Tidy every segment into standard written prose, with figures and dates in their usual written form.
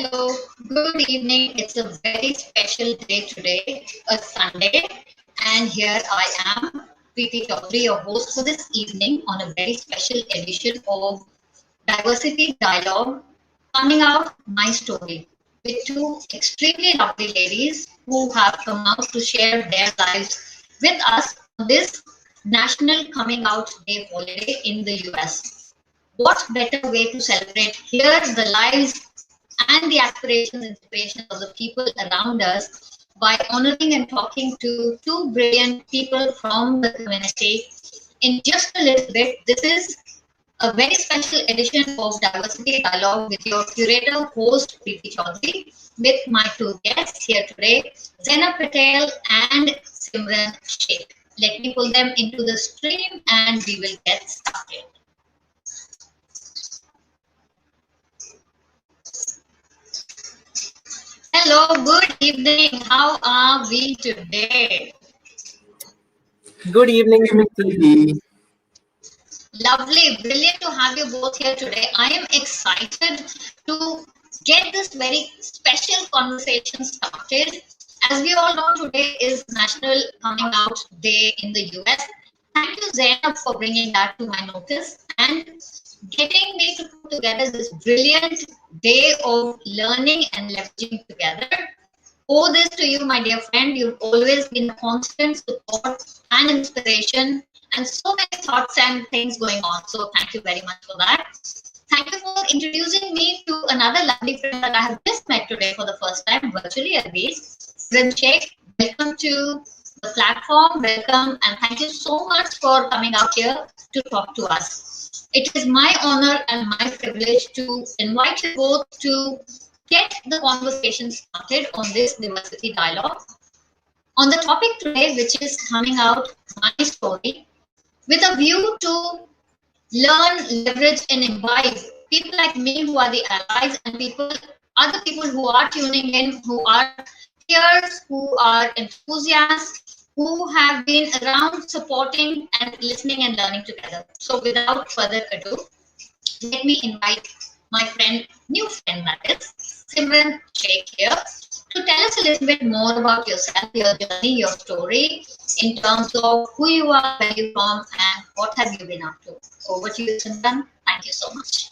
Hello, good evening. It's a very special day today, a Sunday, and here I am, Preeti Chaudhary, your host for this evening on a very special edition of Diversity Dialogue, coming out my story with two extremely lovely ladies who have come out to share their lives with us on this National Coming Out Day holiday in the US. What better way to celebrate here the lives and the aspirations and inspirations of the people around us by honoring and talking to two brilliant people from the community. In just a little bit, this is a very special edition of Diversity Dialogue with your curator, host Preeti Chaudhary, with my two guests here today, Zainab Patel and Simran Sheikh. Let me pull them into the stream and we will get started. Hello, good evening. How are we today? Good evening, Preeti. Lovely, brilliant to have you both here today. I am excited to get this very special conversation started. As we all know, today is National Coming Out Day in the US. Thank you, Zainab, for bringing that to my notice and getting me to put together this brilliant day of learning and leveraging together. Owe this to you, my dear friend. You've always been a constant support and inspiration, and so many thoughts and things going on. So, thank you very much for that. Thank you for introducing me to another lovely friend that I have just met today for the first time, virtually at least. Sheikh, welcome to the platform. Welcome, and thank you so much for coming out here to talk to us. It is my honor and my privilege to invite you both to get the conversation started on this diversity dialogue. On the topic today, which is coming out my story, with a view to learn, leverage, and imbibe people like me who are the allies and people, other people who are tuning in, who are peers, who are enthusiasts, who have been around supporting and listening and learning together. So without further ado, let me invite my friend, new friend that is, Simran Sheikh here, to tell us a little bit more about yourself, your journey, your story, in terms of who you are, where you're from, and what have you been up to. Over to you, Simran. Thank you so much.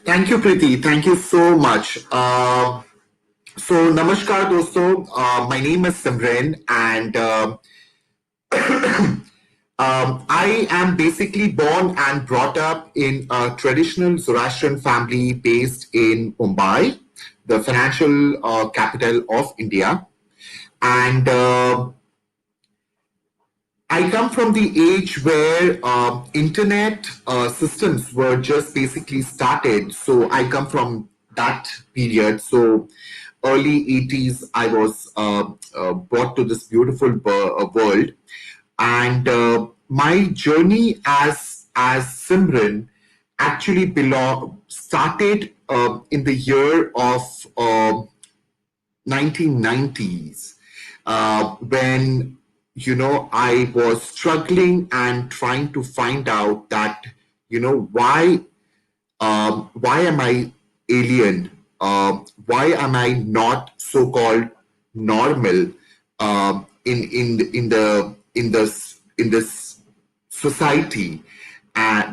Thank you, Preeti. Thank you so much. So, namaskar, dosto. My name is Simran, and I am basically born and brought up in a traditional Zoroastrian family based in Mumbai, the financial capital of India. And I come from the age where internet systems were just basically started. So I come from that period. So early 80s, I was brought to this beautiful world. And my journey as Simran actually started in the year of 1990s when I was struggling and trying to find out that why am I alien? Why am I not so-called normal in this society?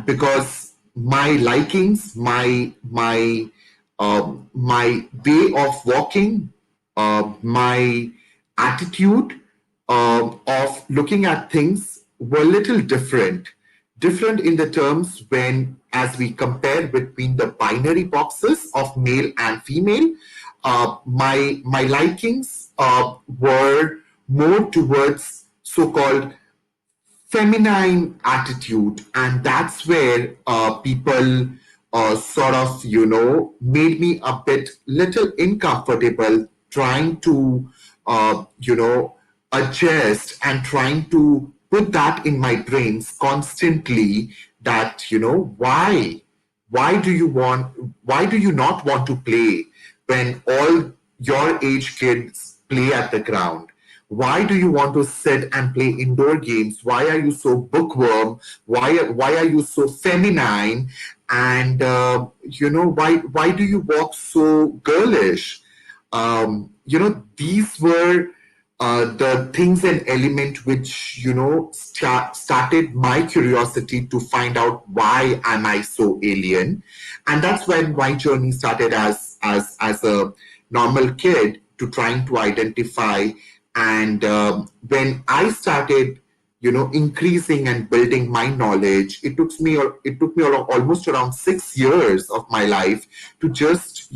Because my likings, my way of walking, my attitude of looking at things were little different. Different in the terms when, as we compare between the binary boxes of male and female, my likings were more towards so-called feminine attitude, and that's where people sort of made me a bit little uncomfortable trying to adjust and trying to put that in my brains constantly that why do you not want to play when all your age kids play at the ground? Why do you want to sit and play indoor games? Why are you so bookworm? Why are you so feminine? And why do you walk so girlish? These were the things and element which started my curiosity to find out why am I so alien, and that's when my journey started as a normal kid to trying to identify. And when I started increasing and building my knowledge, it took me almost around 6 years of my life to just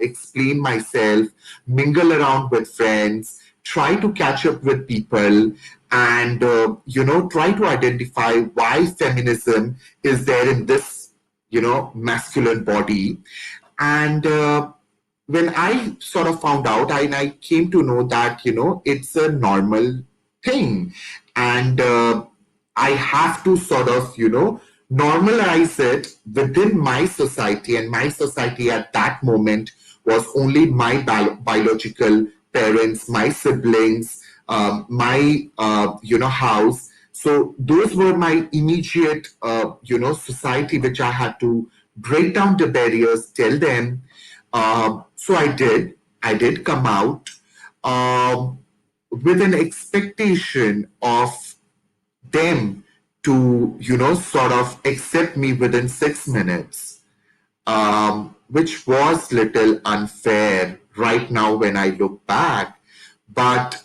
explain myself, mingle around with friends, try to catch up with people, and try to identify why feminism is there in this masculine body. And when I sort of found out, I came to know that it's a normal thing, and I have to sort of normalize it within my society. And my society at that moment was only my biological parents, my siblings, my house. So those were my immediate society, which I had to break down the barriers, tell them. So I did come out um, with an expectation of them to sort of accept me within 6 minutes, which was little unfair right now when I look back. But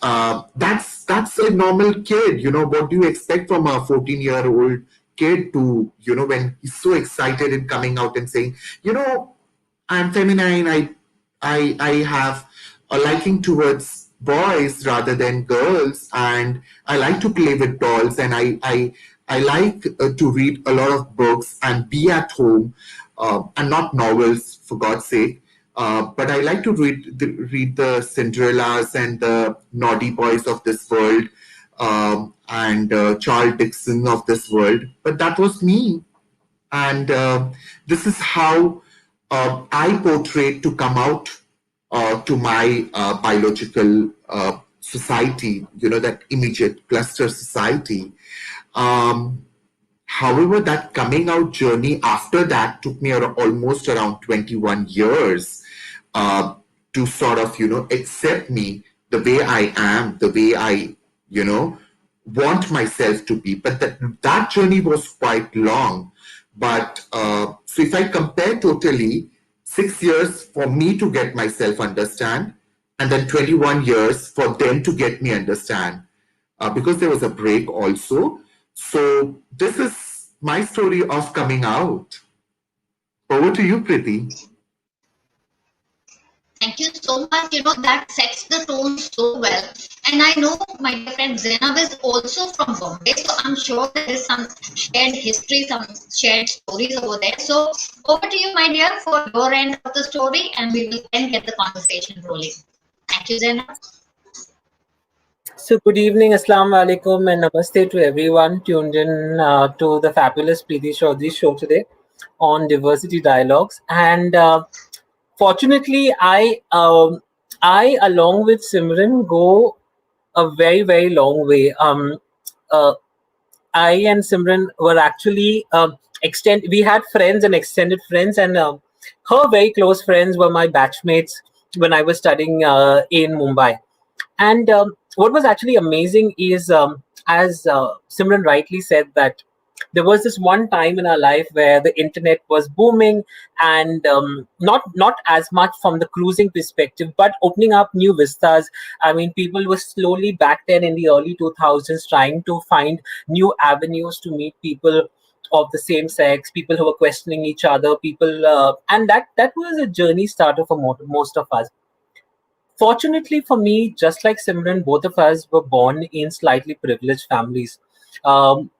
that's a normal kid. What do you expect from a 14-year-old kid to when he's so excited and coming out and saying, I'm feminine. I have a liking towards boys rather than girls, and I like to play with dolls, and I like to read a lot of books and be at home, and not novels, for God's sake. But I like to read the Cinderellas and the naughty boys of this world, and Charles Dickens of this world. But that was me, and this is how I portrayed to come out to my biological society, that immediate cluster society. Um, However, that coming out journey after that took me almost around 21 years uh, to sort of, accept me the way I am, the way I, you know, want myself to be. But that journey was quite long. But so if I compare totally, 6 years for me to get myself understand, and then 21 years for them to get me understand, because there was a break also. So this is my story of coming out. Over to you, Preeti. Thank you so much. That sets the tone so well. And I know my dear friend Zainab is also from Bombay, so I'm sure there is some shared history, some shared stories over there. So over to you, my dear, for your end of the story, and we will then get the conversation rolling. Thank you, Zainab. So, good evening, Assalamu alaikum, and namaste to everyone tuned in to the fabulous Preeti Chaudhary show today on Diversity Dialogues. And fortunately, I, along with Simran, go a very, very long way. Uh, I and Simran were actually we had friends and extended friends, and her very close friends were my batchmates when I was studying in Mumbai. And what was actually amazing is, as Simran rightly said, that there was this one time in our life where the internet was booming, and not as much from the cruising perspective, but opening up new vistas. I mean, people were slowly back then in the early 2000s trying to find new avenues to meet people of the same sex, people who were questioning each other, people, and that was a journey starter for most of us. Fortunately for me, just like Simran, both of us were born in slightly privileged families. Um,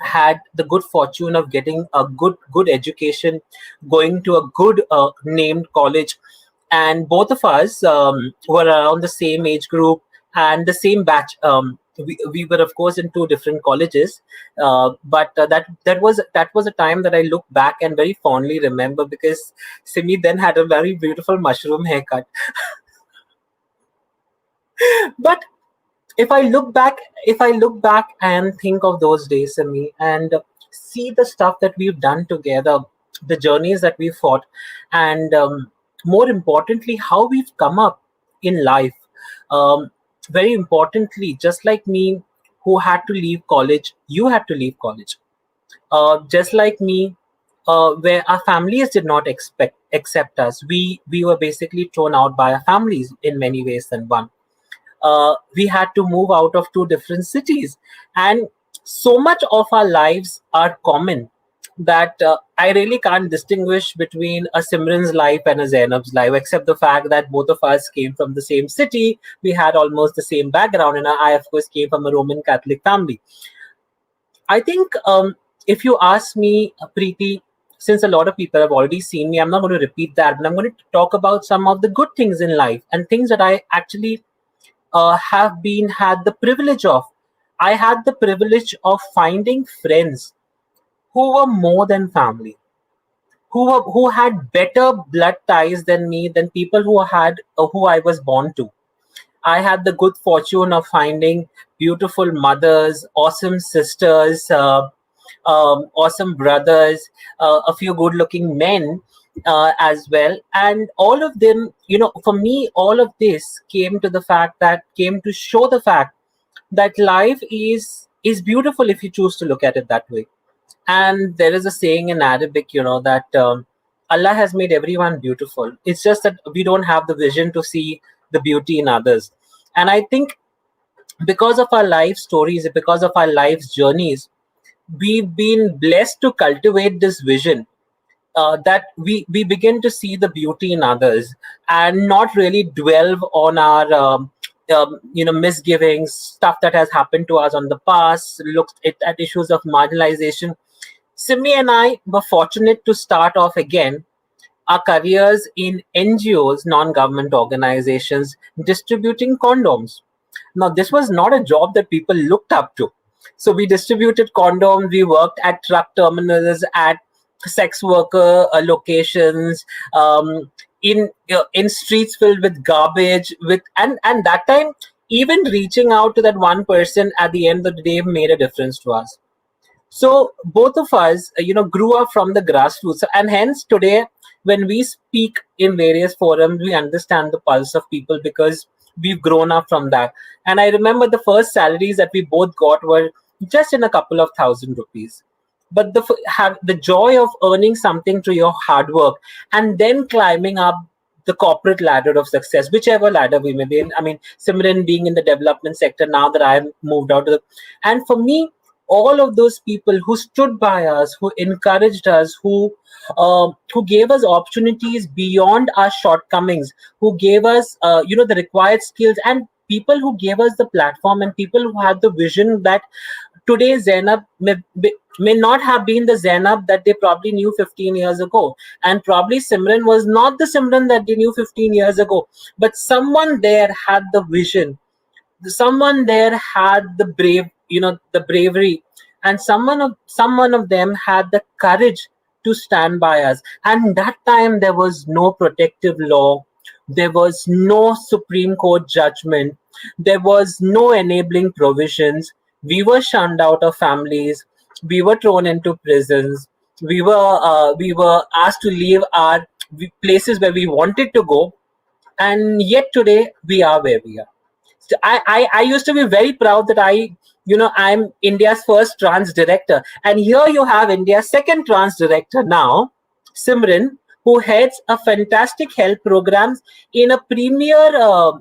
had the good fortune of getting a good education, going to a good named college, and both of us were around the same age group and the same batch. We were of course in two different colleges, but that was a time that I look back and very fondly remember, because Simi then had a very beautiful mushroom haircut. But if I look back, if I look back and think of those days, Simi, and see the stuff that we've done together, the journeys that we fought, and more importantly, how we've come up in life. Um, Very importantly, just like me, who had to leave college, you had to leave college. Just like me, where our families did not accept us. We were basically thrown out by our families in many ways than one. We had to move out of two different cities, and so much of our lives are common that I really can't distinguish between a Simran's life and a Zainab's life, except the fact that both of us came from the same city. We had almost the same background, and I, of course, came from a Roman Catholic family. I think if you ask me, Preeti, since a lot of people have already seen me, I'm not going to repeat that, but I'm going to talk about some of the good things in life and things that I actually have been had the privilege of. I had the privilege of finding friends who were more than family, who had better blood ties than me, than people who had who I was born to. I had the good fortune of finding beautiful mothers, awesome sisters, awesome brothers, a few good looking men as well. And all of them, for me, all of this came to show the fact that life is beautiful if you choose to look at it that way. And there is a saying in Arabic, that Allah has made everyone beautiful. It's just that we don't have the vision to see the beauty in others. And I think because of our life stories, because of our life's journeys, we've been blessed to cultivate this vision, that we begin to see the beauty in others and not really dwell on our misgivings, stuff that has happened to us on the past, look at issues of marginalization. Simi and I were fortunate to start off again our careers in NGOs, non-government organizations, distributing condoms. Now, this was not a job that people looked up to. So we distributed condoms. We worked at truck terminals, at sex worker locations, in streets filled with garbage. And that time, even reaching out to that one person at the end of the day made a difference to us. So both of us, grew up from the grassroots, and hence today, when we speak in various forums, we understand the pulse of people because we've grown up from that. And I remember the first salaries that we both got were just in a couple of thousand rupees. But have the joy of earning something through your hard work and then climbing up the corporate ladder of success, whichever ladder we may be in. I mean, Simran being in the development sector now that I've moved out of and for me, all of those people who stood by us, who encouraged us, who gave us opportunities beyond our shortcomings, who gave us the required skills, and people who gave us the platform, and people who had the vision that today Zainab may not have been the Zainab that they probably knew 15 years ago, and probably Simran was not the Simran that they knew 15 years ago, but someone there had the vision, someone there had the bravery, and someone of them had the courage to stand by us. And that time there was no protective law, there was no Supreme Court judgment, there was no enabling provisions. We were shunned out of families, we were thrown into prisons, we were asked to leave our places where we wanted to go, and yet today we are where we are. So I used to be very proud that I'm India's first trans director, and here you have India's second trans director now, Simran, who heads a fantastic health programs in a premier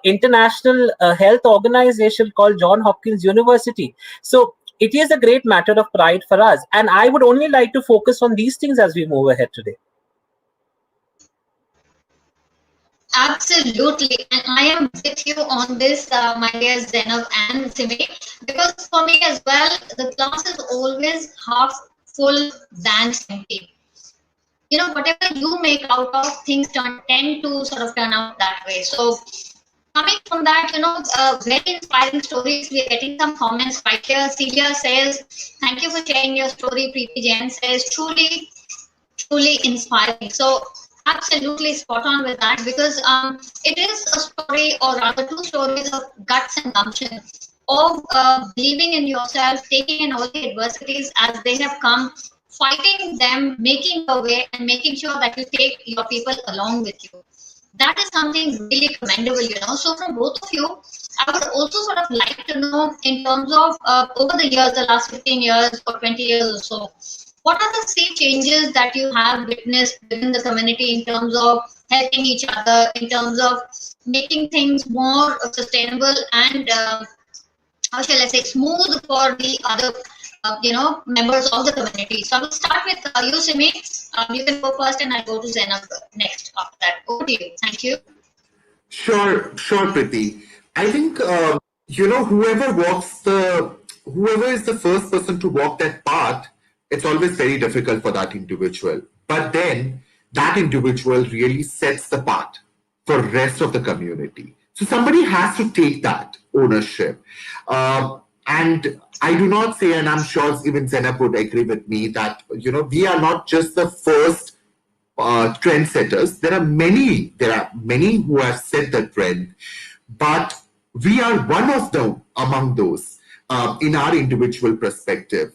international health organization called John Hopkins University. So it is a great matter of pride for us, and I would only like to focus on these things as we move ahead today. Absolutely, and I am with you on this, my dear Zainab and Simi, because for me as well, the glass is always half full than empty. Whatever you make out of things tend to sort of turn out that way. So, coming from that, very inspiring stories. We are getting some comments right here. Celia says, "Thank you for sharing your story." Preeti Jain says, "Truly, truly inspiring." So, Absolutely spot on with that, because it is a story, or rather two stories of guts and gumption, of believing in yourself, taking in all the adversities as they have come, fighting them, making your way, and making sure that you take your people along with you. That is something really commendable, you know. So, from both of you, I would also sort of like to know, in terms of over the years, the last 15 years or 20 years or so, what are the sea changes that you have witnessed within the community in terms of helping each other, in terms of making things more sustainable and how shall I say, smooth for the other, members of the community. So I will start with you, Simi. You can go first, and I'll go to Zainab next after that. Over to you. Thank you. Sure, Preeti. I think whoever is the first person to walk that path, it's always very difficult for that individual. But then that individual really sets the path for rest of the community. So somebody has to take that ownership. And I do not say, and I'm sure even Zainab would agree with me, that we are not just the first trendsetters. There are many who have set the trend, but we are one of them among those in our individual perspective.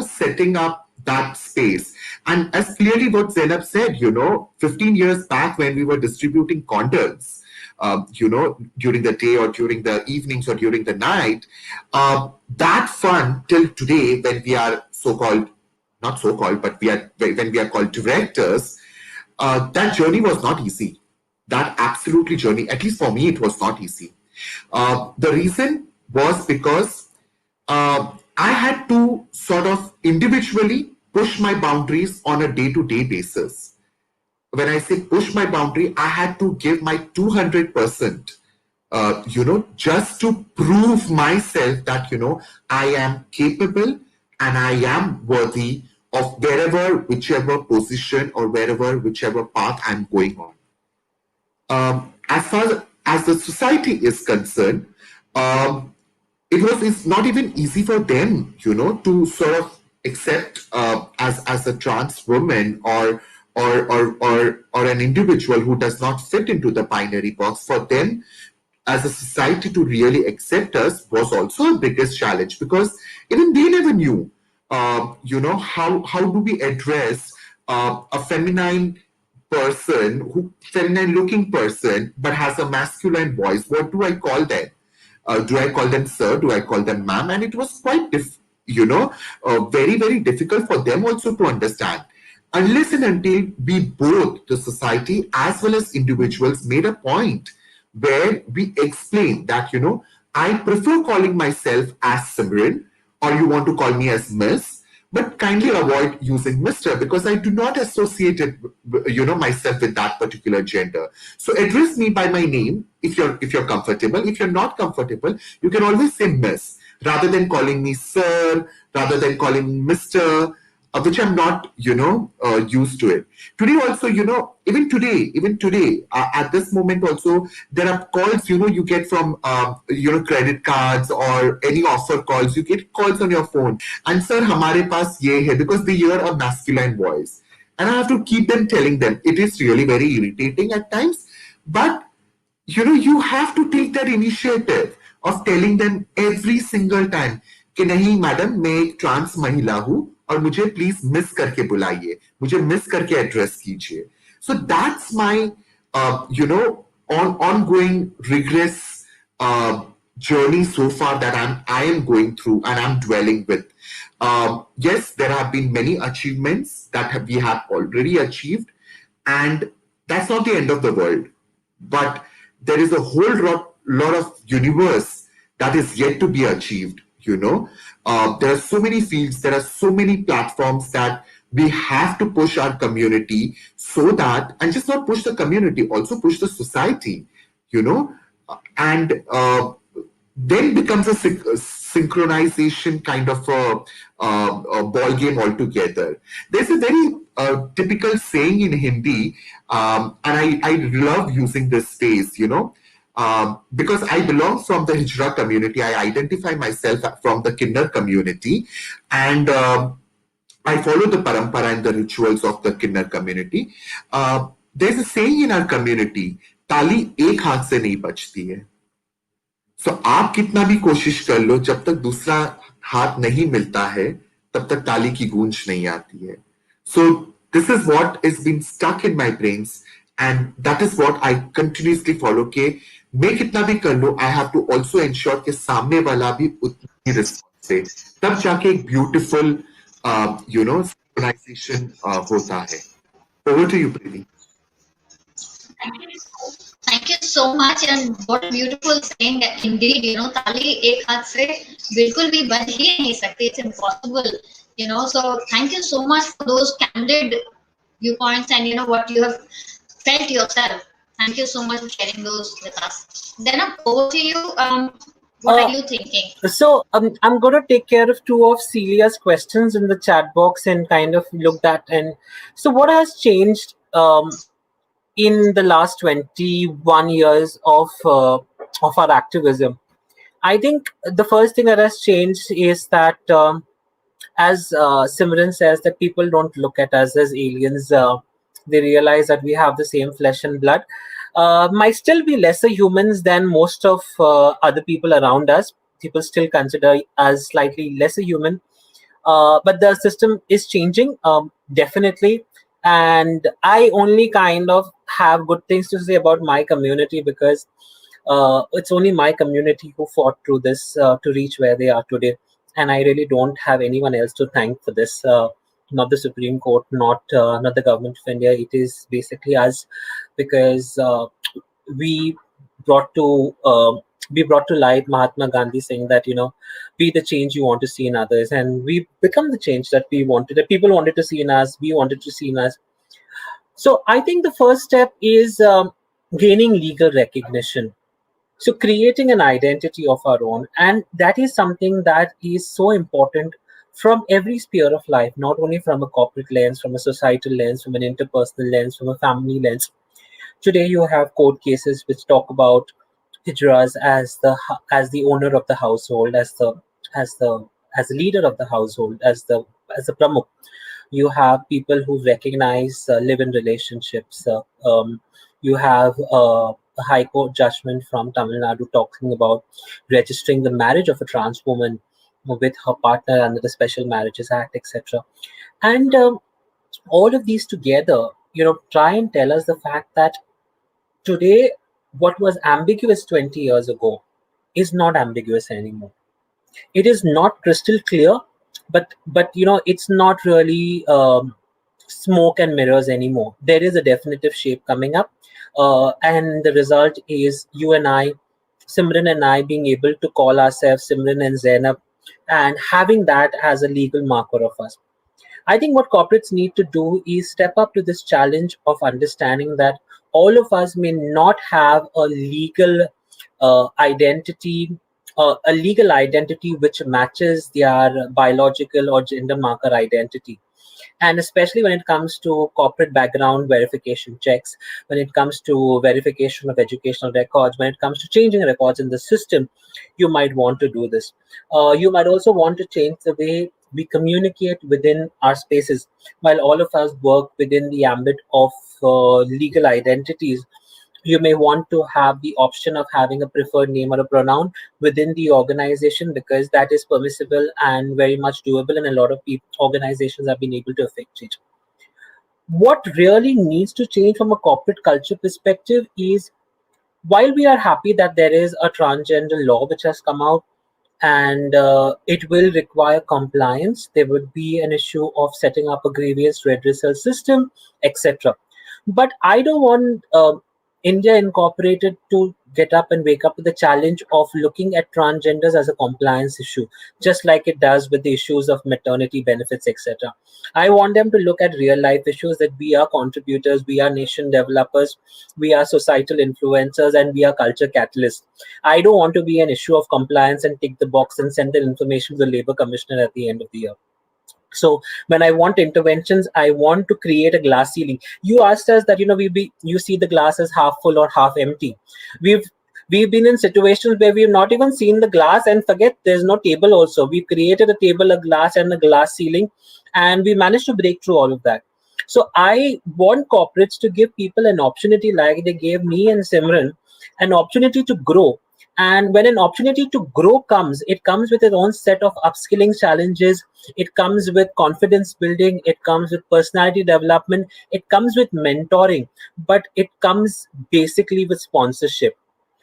Setting up that space, and as clearly what Zainab said, 15 years back when we were distributing condoms. During the day or during the evenings or during the night, that fun till today, when we are so-called, not so-called, but when we are called directors, that journey was not easy. That absolutely journey, at least for me, it was not easy. The reason was because I had to sort of individually push my boundaries on a day-to-day basis. When I say push my boundary, I had to give my 200%, just to prove myself that, I am capable and I am worthy of whichever position or whichever path I'm going on. As far as the society is concerned, it's not even easy for them, to sort of accept as a trans woman or an individual who does not fit into the binary box. For them, as a society, to really accept us was also a biggest challenge, because even they never knew, how do we address a feminine looking person, but has a masculine voice. What do I call them? Do I call them sir? Do I call them ma'am? And it was quite, very, very difficult for them also to understand. Unless and until we both, the society as well as individuals, made a point where we explain that, I prefer calling myself as Simran, or you want to call me as Miss, but kindly avoid using Mr. because I do not associate it, myself with that particular gender. So address me by my name if you're comfortable. If you're not comfortable, you can always say Miss rather than calling me Sir, rather than calling Mr. Which I'm not, used to it. Today also, even today, at this moment also, there are calls, you get from, credit cards or any offer calls. You get calls on your phone. And sir, hamare paas ye hai, because they hear a masculine voice. And I have to keep them telling them. It is really very irritating at times. But, you have to take that initiative of telling them every single time कि नहीं madam मैं एक trans महिला हूं और मुझे please miss करके बुलाइए, मुझे मिस करके एड्रेस कीजिए. So that's my ongoing regress journey so far that I am going through and I'm dwelling with. Yes, there have been many achievements that we have already achieved, and that's not the end of the world. But there is a whole lot of universe that is yet to be achieved. There are so many fields, there are so many platforms that we have to push our community so that, and just not push the community, also push the society, and then becomes a synchronization kind of a ball game altogether. There's a very typical saying in Hindi, and I love using this phrase, because I belong from the Hijra community. I identify myself from the Kinnar community, and I follow the parampara and the rituals of the Kinnar community. There's a saying in our community, ताली एक हाथ से नहीं बजती है. So आप कितना भी कोशिश कर लो, जब तक दूसरा हाथ नहीं मिलता है, तब तक ताली की गूंज नहीं आती है. So this is what has been stuck in my brains, and that is what I continuously follow. के मैं कितना भी कर लो, I have to also ensure कि सामने वाला भी उतना ही रिस्पॉन्स दे. तब जाके एक ब्यूटीफुल synchronization होता है. Over to you, Preeti. Thank you so much, and what a beautiful saying indeed. ताली एक हाथ से बिल्कुल भी बज ही नहीं सकती. It's impossible. So thank you so much for those candid viewpoints and what you have felt yourself. Thank you so much for sharing those with us. Then over to you. What are you thinking? So I'm going to take care of two of Celia's questions in the chat box and kind of looked at. And so what has changed in the last 21 years of our activism? I think the first thing that has changed is that as Simran says, that people don't look at us as aliens. They realize that we have the same flesh and blood. Might still be lesser humans than most of other people around us. People still consider us slightly lesser human. But the system is changing, definitely. And I only kind of have good things to say about my community, because it's only my community who fought through this to reach where they are today. And I really don't have anyone else to thank for this. Not the Supreme Court, not the government of India. It is basically us, because we brought to light Mahatma Gandhi saying that be the change you want to see in others, and we become the change that people wanted to see in us. We wanted to see in us. So I think the first step is gaining legal recognition. So creating an identity of our own, and that is something that is so important from every sphere of life, not only from a corporate lens, from a societal lens, from an interpersonal lens, from a family lens. Today you have court cases which talk about hijras as the owner of the household, as the leader of the household, as the pramukh. You have people who recognize live-in relationships. You have a high court judgment from Tamil Nadu talking about registering the marriage of a trans woman with her partner under the Special Marriages Act, etc. And all of these together, try and tell us the fact that today, what was ambiguous 20 years ago is not ambiguous anymore. It is not crystal clear, but it's not really smoke and mirrors anymore. There is a definitive shape coming up, and the result is you and I, Simran and I, being able to call ourselves Simran and Zainab, and having that as a legal marker of us. I think what corporates need to do is step up to this challenge of understanding that all of us may not have a legal identity, which matches their biological or gender marker identity. And especially when it comes to corporate background verification checks, when it comes to verification of educational records, when it comes to changing records in the system, you might want to do this. You might also want to change the way we communicate within our spaces. While all of us work within the ambit of legal identities, you may want to have the option of having a preferred name or a pronoun within the organization, because that is permissible and very much doable, and a lot of organizations have been able to effect it. What really needs to change from a corporate culture perspective is, while we are happy that there is a transgender law which has come out, and it will require compliance, there would be an issue of setting up a grievance redressal system, etc. But I don't want India Incorporated to get up and wake up with the challenge of looking at transgenders as a compliance issue, just like it does with the issues of maternity benefits, etc. I want them to look at real life issues, that we are contributors, we are nation developers, we are societal influencers, and we are culture catalysts. I don't want to be an issue of compliance and tick the box and send the information to the Labour Commissioner at the end of the year. So when I want interventions, I want to create a glass ceiling. You asked us that you see the glass as half full or half empty. We've been in situations where we've not even seen the glass, and forget there's no table also. We've created a table, a glass, and a glass ceiling, and we managed to break through all of that. So I want corporates to give people an opportunity like they gave me and Simran, an opportunity to grow. And when an opportunity to grow comes, it comes with its own set of upskilling challenges. It comes with confidence building. It comes with personality development. It comes with mentoring, but it comes basically with sponsorship.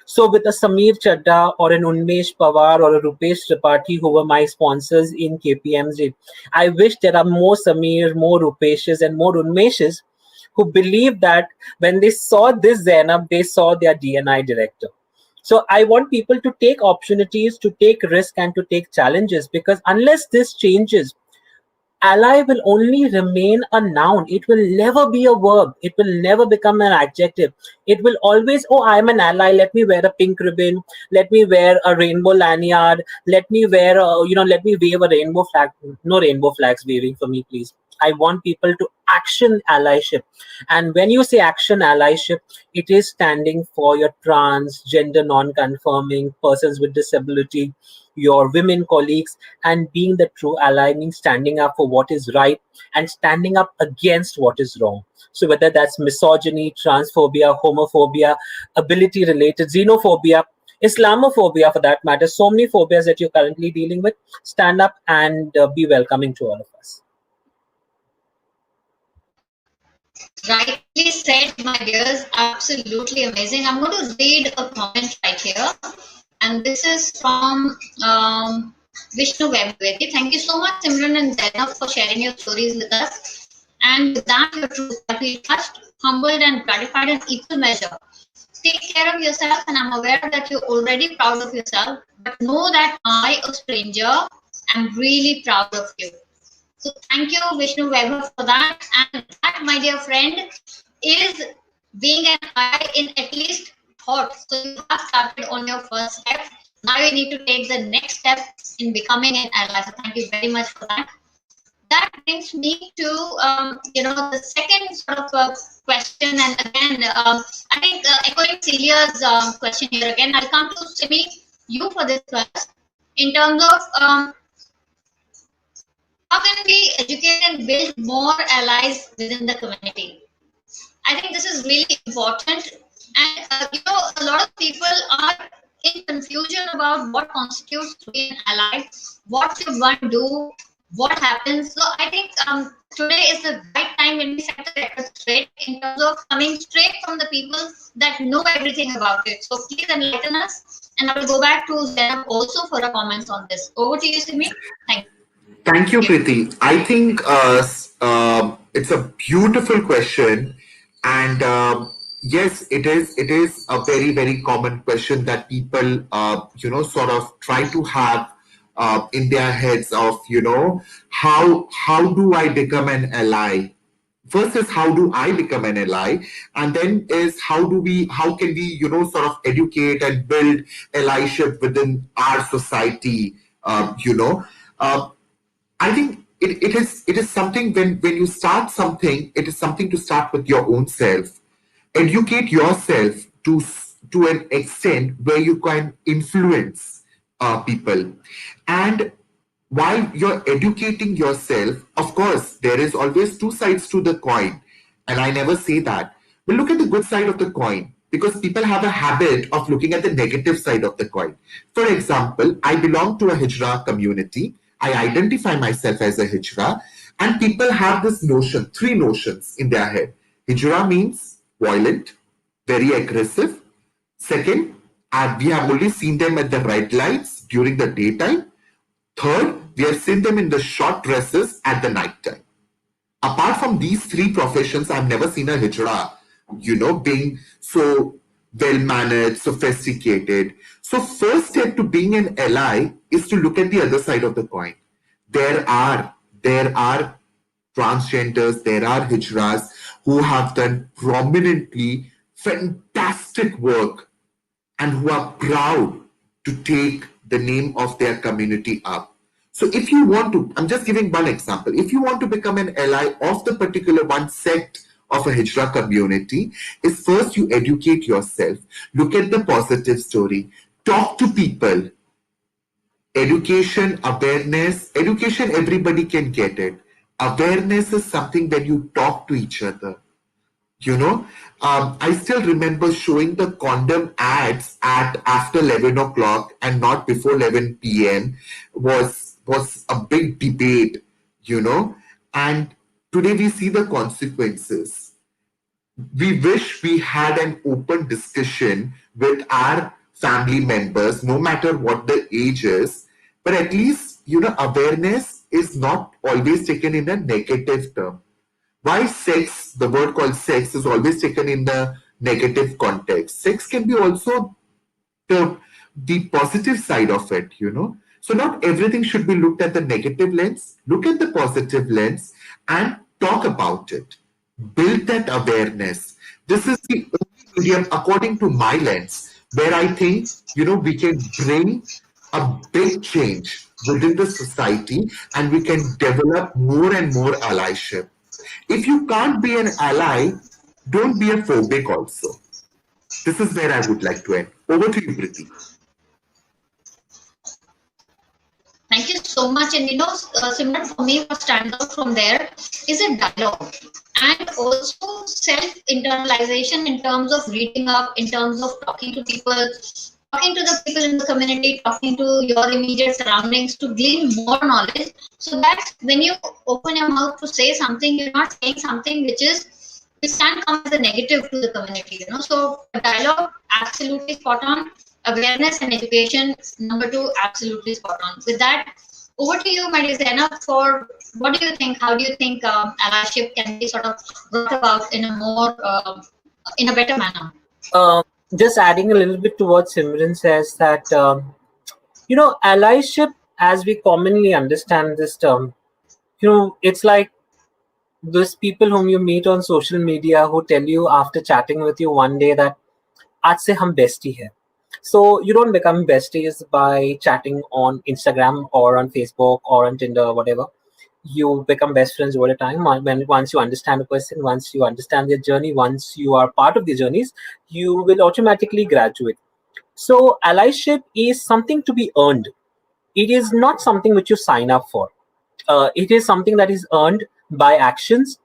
So with a Sameer Chadda or an Unmesh Pawar or a Rupesh Tripathi who were my sponsors in KPMG, I wish there are more Sameer, more Rupeshes and more Unmeshes who believe that when they saw this Zainab, they saw their DNI director. So I want people to take opportunities, to take risk and to take challenges, because unless this changes, ally will only remain a noun. It will never be a verb. It will never become an adjective. It will always, oh, I'm an ally. Let me wear a pink ribbon. Let me wear a rainbow lanyard. Let me wear, let me wave a rainbow flag. No rainbow flags waving for me, please. I want people to action allyship. And when you say action allyship, it is standing for your trans, gender non-conforming, persons with disability, your women colleagues, and being the true ally means standing up for what is right and standing up against what is wrong. So whether that's misogyny, transphobia, homophobia, ability related, xenophobia, Islamophobia for that matter, so many phobias that you're currently dealing with, stand up and be welcoming to all of us. Rightly said, my dears. Absolutely amazing. I'm going to read a comment right here, and this is from Vishnu Vebveti. Thank you so much, Simran and Zainab, for sharing your stories with us. And with that, your truth that we touched, humbled, and gratified in equal measure. Take care of yourself, and I'm aware that you're already proud of yourself. But know that I, a stranger, am really proud of you. So thank you, Vishnu Vaibhav, for that. And that, my dear friend, is being an ally in at least thought. So you have started on your first step. Now you need to take the next step in becoming an ally. So thank you very much for that. That brings me to the second sort of question. And again, I think echoing Celia's question here again, I'll come to Simi, you for this first. In terms of how can we educate and build more allies within the community? I think this is really important. And, a lot of people are in confusion about what constitutes to be an ally, what should one do, what happens. So I think today is the right time when we set the record straight in terms of coming straight from the people that know everything about it. So please enlighten us. And I will go back to Zainab also for a comments on this. Over to you, Simi. Thank you. Thank you, Preeti. I think it's a beautiful question, and yes, it is. It is a very, very common question that people, sort of try to have in their heads of, how do I become an ally? First is how do I become an ally, and then is how can we, sort of educate and build allyship within our society. Uh, I think it is something when you start something, it is something to start with your own self. Educate yourself to an extent where you can influence people. And while you're educating yourself, of course, there is always two sides to the coin. And I never say that. But look at the good side of the coin, because people have a habit of looking at the negative side of the coin. For example, I belong to a Hijra community. I identify myself as a Hijra, and people have this notion, three notions in their head. Hijra means violent, very aggressive. Second, we have only seen them at the red lights during the daytime. Third, we have seen them in the short dresses at the night time. Apart from these three professions, I've never seen a Hijra, being so well-mannered, sophisticated. So first step to being an ally is to look at the other side of the coin. There are transgenders, there are Hijras who have done prominently fantastic work and who are proud to take the name of their community up. So if you want to, I'm just giving one example. If you want to become an ally of the particular one sect of a Hijra community, is first you educate yourself, look at the positive story, talk to people. Education, awareness, education, everybody can get it. Awareness is something when you talk to each other. You know, I still remember showing the condom ads at after 11 o'clock and not before 11 p.m. was a big debate, you know, and today we see the consequences. We wish we had an open discussion with our family members, no matter what the age is, but at least, you know, awareness is not always taken in a negative term. Why sex, the word called sex, is always taken in the negative context? Sex can be also the positive side of it, you know. So not everything should be looked at the negative lens. Look at the positive lens and talk about it. Build that awareness. This is the only medium, according to my lens, where I think, you know, we can bring a big change within the society and we can develop more and more allyship. If you can't be an ally, don't be a phobic also. This is where I would like to end. Over to you, Preeti. Thank you so much. And Simran, for me, what stands out from there is a dialogue and also self internalization in terms of reading up, in terms of talking to the people in the community, talking to your immediate surroundings to glean more knowledge so that when you open your mouth to say something, you're not saying something which can come as a negative to the community. So dialogue, absolutely spot on. Awareness and education, number two, absolutely spot on. With that, over to you, my dear Zainab, for what do you think? How do you think allyship can be sort of brought about in a more, in a better manner? Um, just adding a little bit to what Simran says, that allyship, as we commonly understand this term, it's like those people whom you meet on social media who tell you after chatting with you one day that आज से हम bestie hai. So you don't become besties by chatting on Instagram or on Facebook or on Tinder or whatever. You become best friends over a time. Once you understand a person, once you understand their journey, once you are part of the journeys, you will automatically graduate. So allyship is something to be earned. It is not something which you sign up for. It is something that is earned by actions,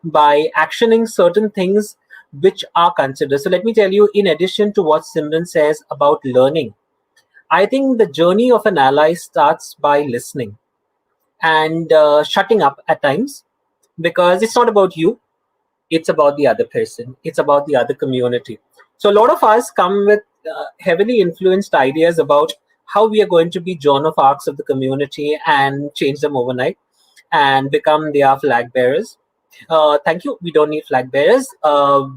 by actioning certain things which are considered. So let me tell you, in addition to what Simran says about learning, I think the journey of an ally starts by listening and shutting up at times, because it's not about you, it's about the other person, it's about the other community. So a lot of us come with heavily influenced ideas about how we are going to be Joan of Arcs of the community and change them overnight and become their flag bearers. Thank you. We don't need flag bearers.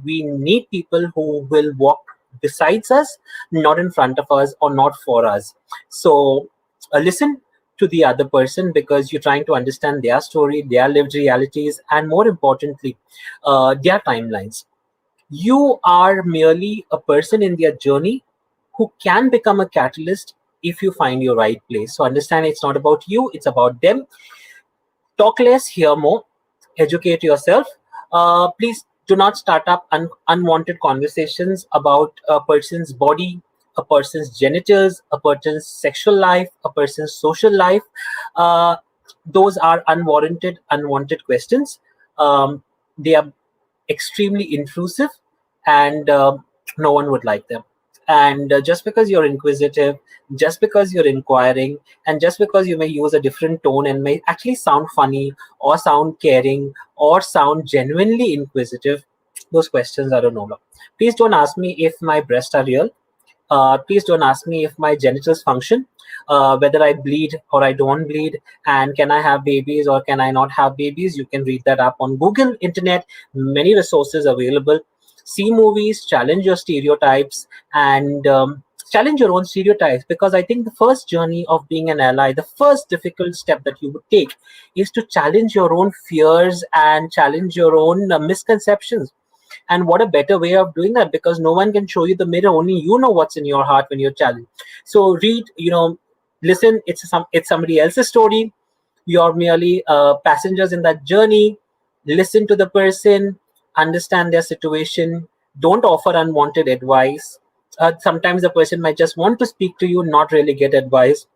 We need people who will walk besides us, not in front of us or not for us. So listen to the other person, because you're trying to understand their story, their lived realities, and more importantly, their timelines. You are merely a person in their journey who can become a catalyst if you find your right place. So understand, it's not about you, it's about them. Talk less, hear more, educate yourself. Please do not start up unwanted conversations about a person's body, a person's genitals, a person's sexual life, a person's social life. Uh, those are unwanted questions. They are extremely intrusive, and no one would like them. And just because you're inquisitive, just because you're inquiring, and just because you may use a different tone and may actually sound funny or sound caring or sound genuinely inquisitive, those questions are a no-no. Please don't ask me if my breasts are real. Please don't ask me if my genitals function, whether I bleed or I don't bleed, and can I have babies or can I not have babies. You can read that up on Google, internet, many resources available. See movies, challenge your stereotypes, and challenge your own stereotypes, because I think the first journey of being an ally, the first difficult step that you would take is to challenge your own fears and challenge your own misconceptions. And what a better way of doing that, because no one can show you the mirror, only you know what's in your heart when you're challenged. So read, listen, it's somebody else's story. You're merely passengers in that journey. Listen to the person, understand their situation. Don't offer unwanted advice. Sometimes the person might just want to speak to you, not really get advice.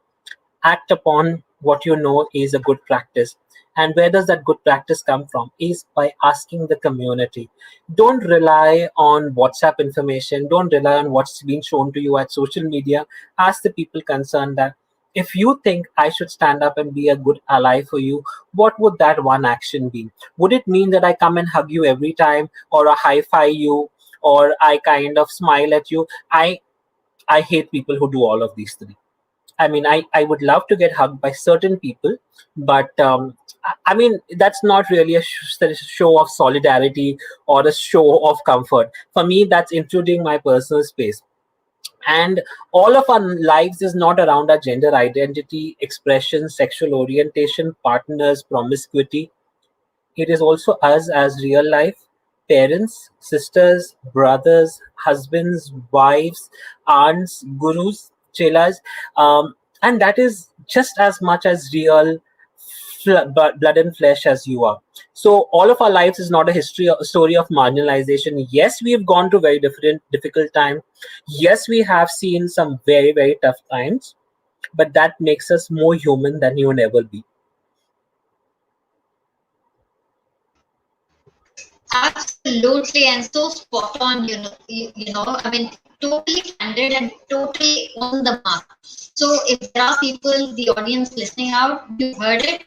Act upon what you know is a good practice, And where does that good practice come from? Is by asking the community. Don't rely on WhatsApp information. Don't rely on what's being shown to you at social media. Ask the people concerned that if you think I should stand up and be a good ally for you, what would that one action be? Would it mean that I come and hug you every time, or I high-five you, or I kind of smile at you? I hate people who do all of these three. I mean, I would love to get hugged by certain people, but I mean, that's not really a show of solidarity or a show of comfort. For me, that's intruding my personal space. And all of our lives is not around our gender identity, expression, sexual orientation, partners, promiscuity. It is also us as real life parents, sisters, brothers, husbands, wives, aunts, gurus, chelas, and that is just as much as real blood and flesh as you are. So all of our lives is not a story of marginalization. Yes, we have gone through very difficult time. Yes, we have seen some very tough times, but that makes us more human than you will ever be. Absolutely, and so spot on. I mean, totally candid and totally on the mark. So, if there are people, the audience listening out, you heard it.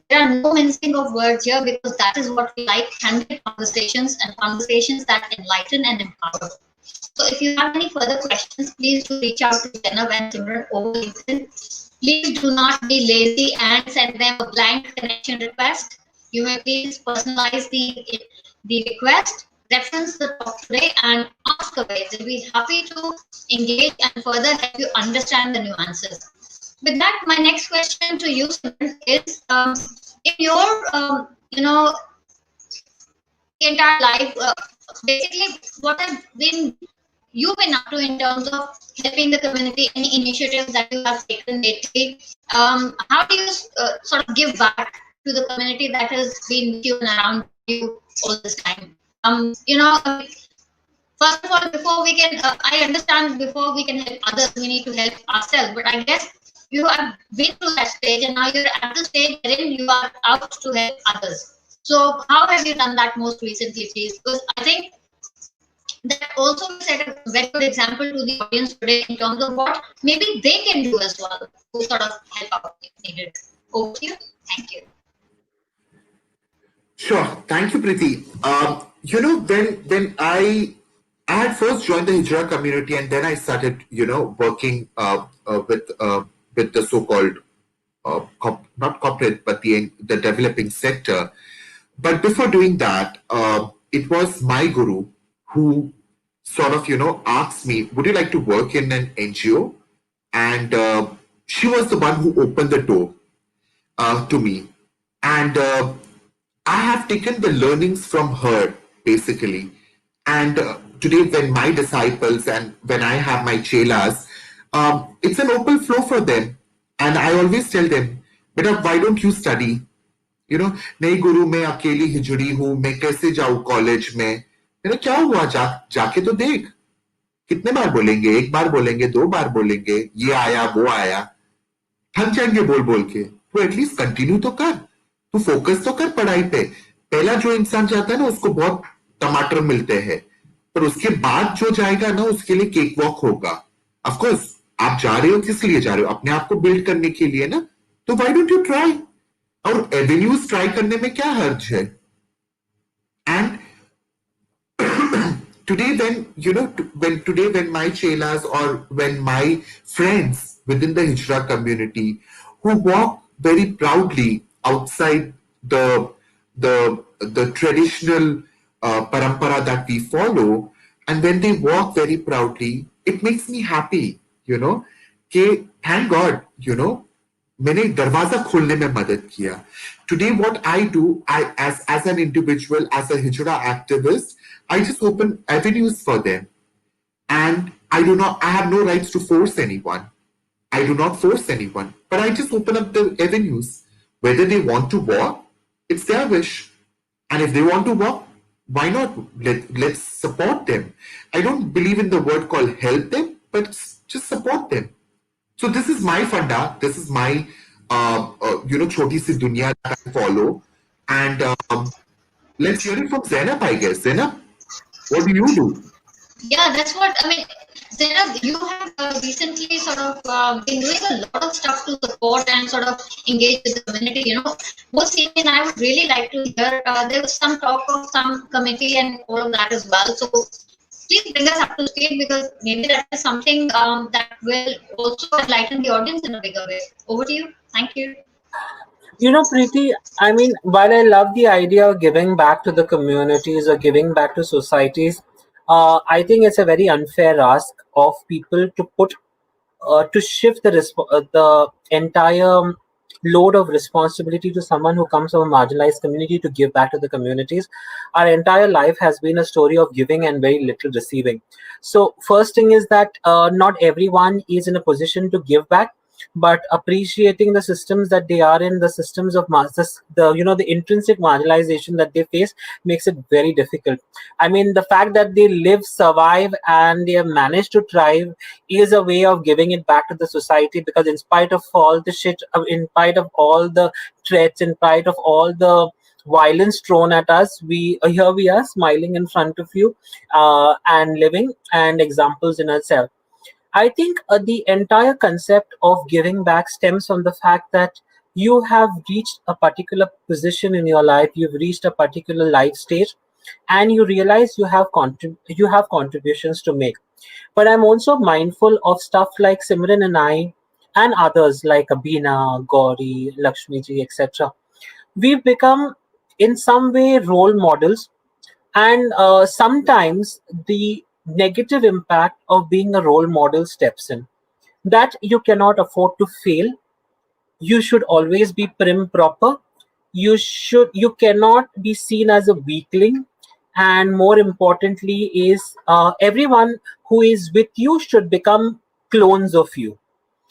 There are no mincing of words here because that is what we like: candid conversations and conversations that enlighten and empower. So, if you have any further questions, please do reach out to Zainab and Simran over LinkedIn. Please do not be lazy and send them a blank connection request. You may please personalize the request, reference the talk today, and ask away. They'll be happy to engage and further help you understand the nuances. With that, my next question to you, Simran, is in your, entire life, basically, what have been you've been up to in terms of helping the community, any initiatives that you have taken lately? How do you sort of give back to the community that has been with you and around you all this time? First of all, before we can, I understand before we can help others, we need to help ourselves. But I guess you have been to that stage and now you're at the stage wherein you are out to help others. So how have you done that most recently, please? Because I think that also set a very good example to the audience today in terms of what maybe they can do as well to sort of help out if needed. Over to you. Thank you. Sure. Thank you, Preeti. When I had first joined the Hijra community, and then I started, working with the so-called not corporate, but the developing sector. But before doing that, it was my guru who sort of, asked me, "Would you like to work in an NGO?" And she was the one who opened the door to me, and I have taken the learnings from her basically. And today, when my disciples and when I have my chelas, it's an open flow for them. And I always tell them, "Beta, why don't you study? नहीं गुरु, मैं अकेली हिजड़ी हूं, मैं कैसे जाऊं college में? क्या हुआ, जाके तो देख." कितने बार बोलेंगे? एक बार बोलेंगे, दो बार बोलेंगे, ये आया वो आया, थक जाएंगे बोल बोल के। तो एटलीस्ट कंटिन्यू तो कर, तू फोकस तो कर पढ़ाई पे। पहला जो इंसान जाता है ना, उसको बहुत टमाटर मिलते हैं, पर उसके बाद जो जाएगा ना, उसके लिए केक वॉक होगा। ऑफ कोर्स आप जा रहे हो, किस लिए जा रहे हो? अपने आप को बिल्ड करने के लिए ना। तो व्हाई डोंट यू ट्राई? और एवेन्यूज ट्राई करने में क्या हर्ज है? And today, when my chelas or when my friends within the Hijra community who walk very proudly outside the traditional parampara that we follow, and when they walk very proudly, it makes me happy, कि thank God, मैंने दरवाजा खोलने में मदद किया. Today, what I do, as an individual, as a Hijra activist, I just open avenues for them, and I have no rights to force anyone. I do not force anyone, but I just open up the avenues. Whether they want to walk, it's their wish, and if they want to walk, why not? Let's support them. I don't believe in the word called help them, but just support them. So this is my funda. This is my Choti Si Dunya that I follow. And let's hear it from Zainab, I guess. Zainab, what do you do? Yeah, that's what I mean. Zainab, you have recently sort of been doing a lot of stuff to support and sort of engage with the community. Both Simi and I would really like to hear. There was some talk of some committee and all of that as well. So please bring us up to speed because maybe that is something that will also enlighten the audience in a bigger way. Over to you. Thank you. Preeti, I mean, while I love the idea of giving back to the communities or giving back to societies, I think it's a very unfair ask of people to put to shift the entire load of responsibility to someone who comes from a marginalized community to give back to the communities. Our entire life has been a story of giving and very little receiving. So first thing is that not everyone is in a position to give back, but appreciating the systems that they are in, the systems of the intrinsic marginalization that they face makes it very difficult. I mean, the fact that they live, survive, and they have managed to thrive is a way of giving it back to the society, because in spite of all the shit, in spite of all the threats, in spite of all the violence thrown at us, here we are smiling in front of you, and living and examples in itself. I think the entire concept of giving back stems from the fact that you have reached a particular position in your life, you've reached a particular life stage, and you realize you have contributions to make. But I'm also mindful of stuff like Simran and I, and others like Abina, Gauri, Lakshmi ji, etc. We've become, in some way, role models, and sometimes the negative impact of being a role model steps in. That you cannot afford to fail. You should always be prim proper. You cannot be seen as a weakling, and more importantly is everyone who is with you should become clones of you.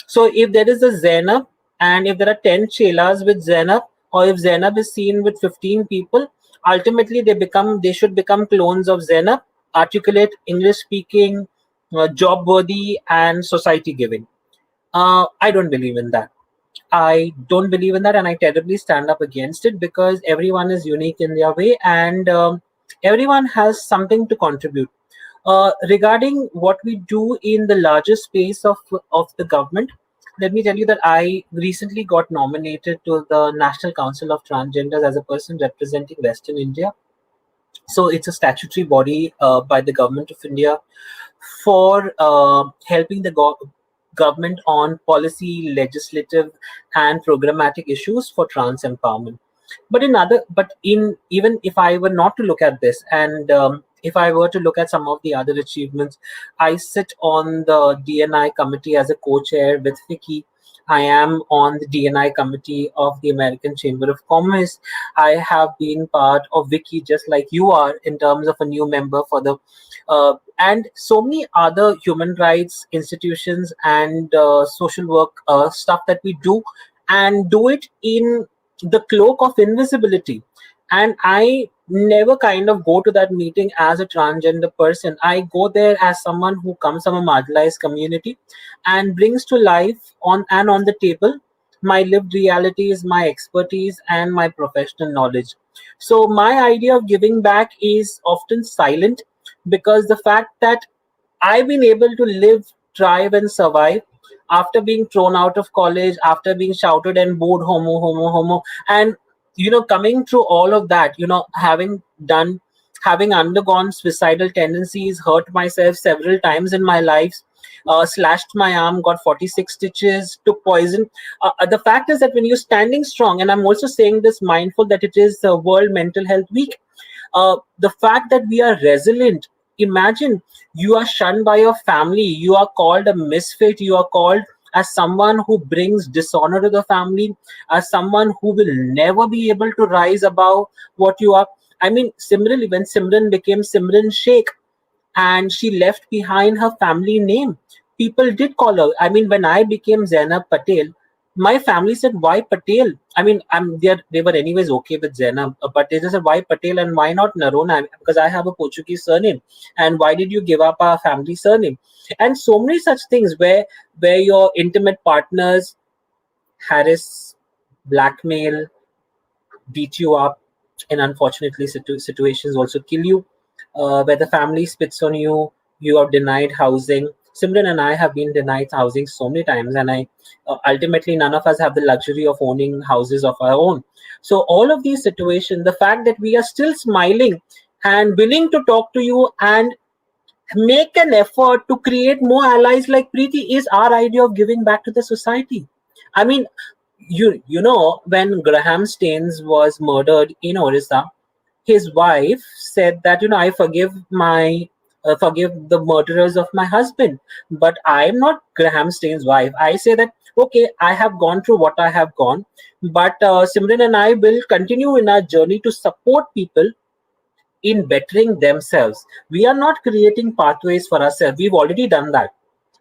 So if there is a Zainab, and if there are 10 chelas with Zainab, or if Zainab is seen with 15 people, ultimately they should become clones of Zainab, articulate, English speaking, job worthy, and society giving. I don't believe in that. I don't believe in that, and I terribly stand up against it, because everyone is unique in their way, and everyone has something to contribute. Regarding what we do in the larger space of the government, let me tell you that I recently got nominated to the National Council of Transgenders as a person representing Western India. So it's a statutory body by the government of India for helping the government on policy, legislative, and programmatic issues for trans empowerment. But in even if I were not to look at this, and if I were to look at some of the other achievements, I sit on the DNI committee as a co-chair with Vicky. I am on the DNI committee of the American Chamber of Commerce. I have been part of Wiki, just like you are, in terms of a new member for the and so many other human rights institutions and social work stuff that we do, and do it in the cloak of invisibility. And I never kind of go to that meeting as a transgender person. I go there as someone who comes from a marginalized community and brings to life on the table my lived realities, my expertise, and my professional knowledge. So my idea of giving back is often silent, because the fact that I've been able to live, thrive, and survive after being thrown out of college, after being shouted and booed, homo, homo, homo, and coming through all of that, having undergone suicidal tendencies, hurt myself several times in my life, slashed my arm, got 46 stitches, took poison. The fact is that when you're standing strong, and I'm also saying this mindful that it is World Mental Health Week, the fact that we are resilient. Imagine you are shunned by your family, you are called a misfit, you are called as someone who brings dishonor to the family, as someone who will never be able to rise above what you are. I mean, similarly, when Simran became Simran Sheikh, and she left behind her family name, people did call her. I mean, when I became Zainab Patel, my family said, "Why Patel?" I mean, they were anyways okay with Zainab, but they just said, "Why Patel and why not Narona?" Because I have a Portuguese surname, and why did you give up our family surname? And so many such things where your intimate partners harass, blackmail, beat you up, and unfortunately situations also kill you, where the family spits on you, you are denied housing. Simran and I have been denied housing so many times, and I ultimately none of us have the luxury of owning houses of our own. So all of these situations, the fact that we are still smiling and willing to talk to you and make an effort to create more allies like Preeti is our idea of giving back to the society. I mean, you know when Graham Staines was murdered in Orissa, his wife said that I forgive the murderers of my husband, but I am not Graham Staines' wife. I say that okay, I have gone through what I have gone, but Simran and I will continue in our journey to support people in bettering themselves. We are not creating pathways for ourselves. We've already done that.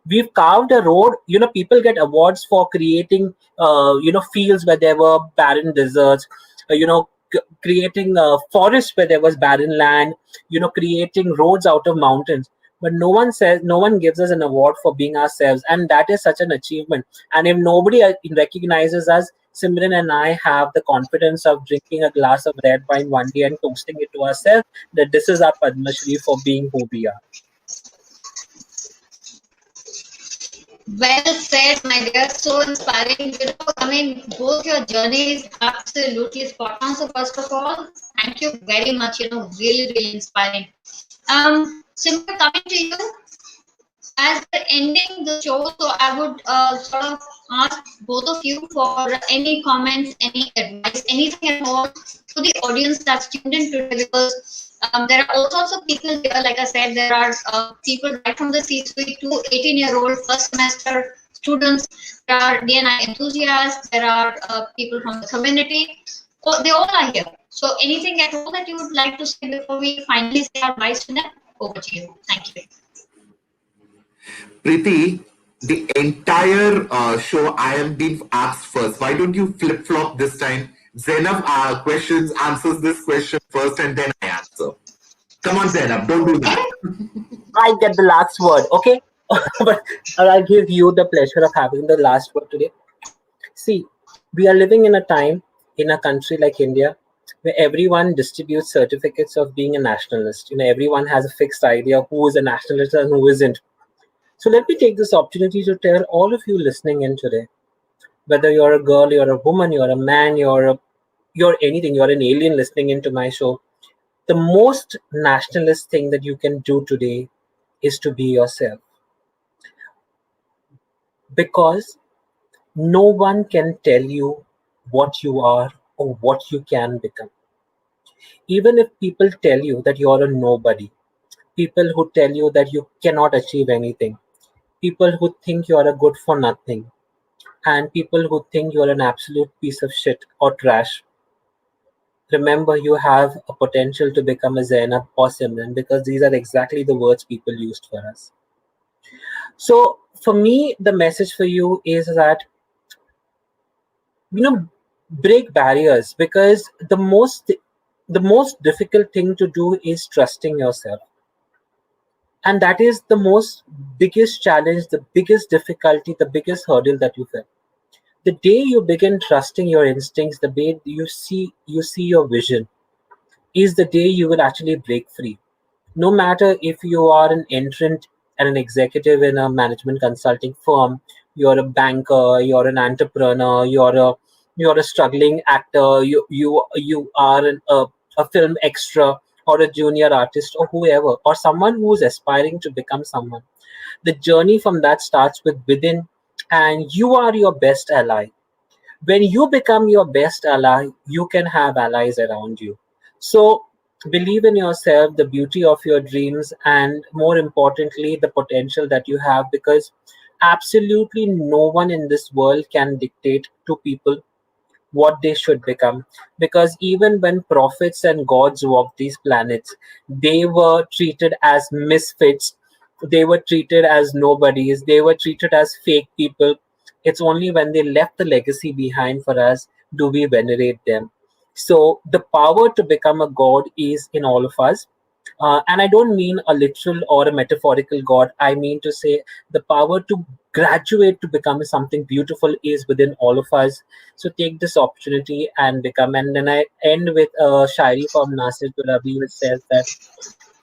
We've carved a road. People get awards for creating fields where there were barren deserts, creating forests where there was barren land, creating roads out of mountains. But no one gives us an award for being ourselves, and that is such an achievement. And if nobody recognizes us, Simran and I have the confidence of drinking a glass of red wine one day and toasting it to ourselves that this is our Padma Shri for being who we are. Well said, my dear. So inspiring. I mean, both your journeys absolutely spot on. So first of all, thank you very much. Really, really inspiring. Simran, coming to you, as we're ending the show, so I would sort of ask both of you for any comments, any advice, anything at all to the audience that's tuned in today, because there are all sorts of people here. Like I said, there are people right from the C-suite to 18-year-old first semester students. There are D&I enthusiasts. There are people from the community. Oh, they all are here. So anything at all that you would like to say before we finally say our advice to them? Over to you. Thank you. Preeti, the entire show I am being asked first. Why don't you flip flop this time? Zainab questions answers this question first, and then I answer. Come on, Zainab, don't do Okay. that. I get the last word, okay? But I'll give you the pleasure of having the last word today. See, we are living in a time in a country like India where everyone distributes certificates of being a nationalist. Everyone has a fixed idea of who is a nationalist and who isn't. So let me take this opportunity to tell all of you listening in today, whether you're a girl, you're a woman, you're a man, you're anything, you're an alien listening into my show. The most nationalist thing that you can do today is to be yourself, because no one can tell you what you are or what you can become. Even if people tell you that you're a nobody, people who tell you that you cannot achieve anything, people who think you're a good for nothing, and people who think you're an absolute piece of shit or trash, remember you have a potential to become a Zainab or Simran, because these are exactly the words people used for us. So for me, the message for you is that you know break barriers, because the most difficult thing to do is trusting yourself, and that is the most biggest challenge, the biggest difficulty, the biggest hurdle that you face. The day you begin trusting your instincts, the day you see your vision, is the day you will actually break free. No matter if you are an entrant and an executive in a management consulting firm, you're a banker, you're an entrepreneur, you're a struggling actor, you are a film extra, or a junior artist, or whoever, or someone who's aspiring to become someone. The journey from that starts with within, and you are your best ally. When you become your best ally, you can have allies around you. So believe in yourself, the beauty of your dreams, and more importantly, the potential that you have, because absolutely no one in this world can dictate to people what they should become. Because even when prophets and gods walked these planets, they were treated as misfits, they were treated as nobodies, they were treated as fake people. It's only when they left the legacy behind for us do we venerate them. So the power to become a god is in all of us. And I don't mean a literal or a metaphorical God. I mean to say the power to graduate to become something beautiful is within all of us. So take this opportunity and become. And then I end with a shairi from Nasir Turabi, which says that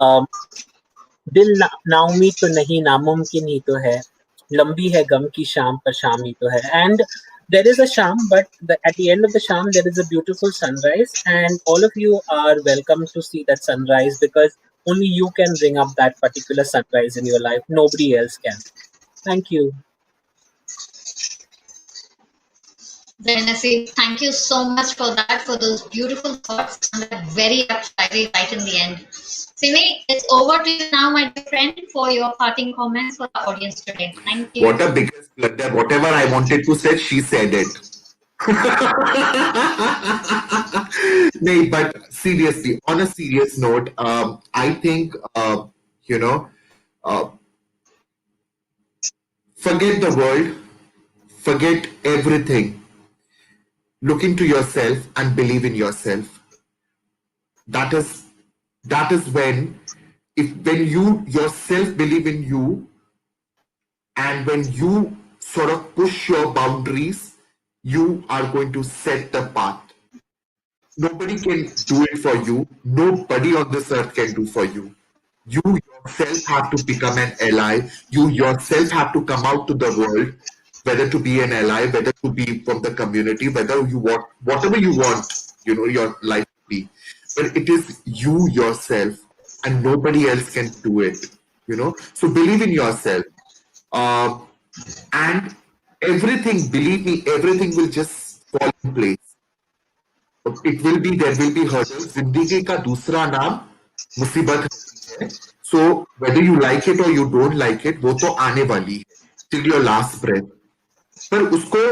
um, नाउमीद तो नहीं नामुमकिन ही तो है लंबी है गम की शाम पर शाम ही तो है and there is a sham but at the end of the sham there is a beautiful sunrise and all of you are welcome to see that sunrise because only you can bring up that particular sunrise in your life, nobody else can. Thank you. Zainab, thank you so much for that, for those beautiful thoughts and that very up shairi right in the end. Simi, it's over to you now, my dear friend, for your parting comments for the audience today. Thank you. What a biggest blunder. Whatever I wanted to say, she said it. No, but seriously, on a serious note, I think, you know, uh, forget the world, forget everything. Look into yourself and believe in yourself. That is when, if when you yourself believe in you, and when you sort of push your boundaries, you are going to set the path. Nobody can do it for you. Nobody on this earth can do for you. You yourself have to become an ally. You yourself have to come out to the world, whether to be an ally, whether to be from the community, whether you want, whatever you want, your life to be. But it is you yourself, and nobody else can do it. So believe in yourself. And everything, believe me, everything will just fall in place. There will be hurdles. जिंदगी का दूसरा नाम मुसीबत है. So whether you like it or you don't like it, वो तो आने वाली है till your last breath. पर उसको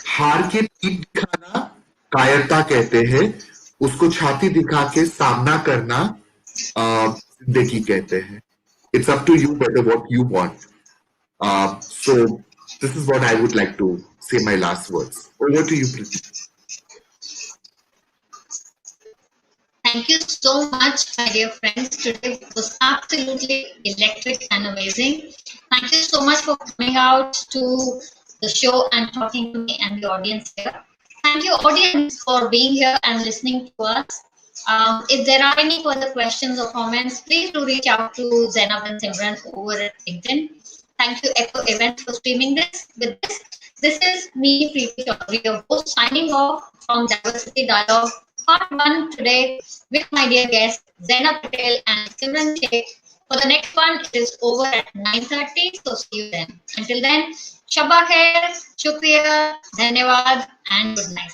हार के पीठ दिखाना कायरता कहते हैं. उसको छाती दिखा के सामना करना जिंदगी कहते हैं. It's up to you whether what you want. So this is what I would like to say my last words. Over to you, Preeti. Thank you so much, my dear friends. Today was absolutely electric and amazing. Thank you so much for coming out to the show and talking to me and the audience here. Thank you, audience, for being here and listening to us. If there are any further questions or comments, please do reach out to Zainab and Simran over at LinkedIn. Thank you, Echo Events, for streaming this. With this is me, Preeti Chaudhary, your host, signing off from Diversity Dialogue Part 1 today with my dear guests Zainab Patel and Simran Sheikh. For the next one, it is over at 9:30, so see you then. Until then, Shabba Khair, Shukriya, Dhanyawad, and good night.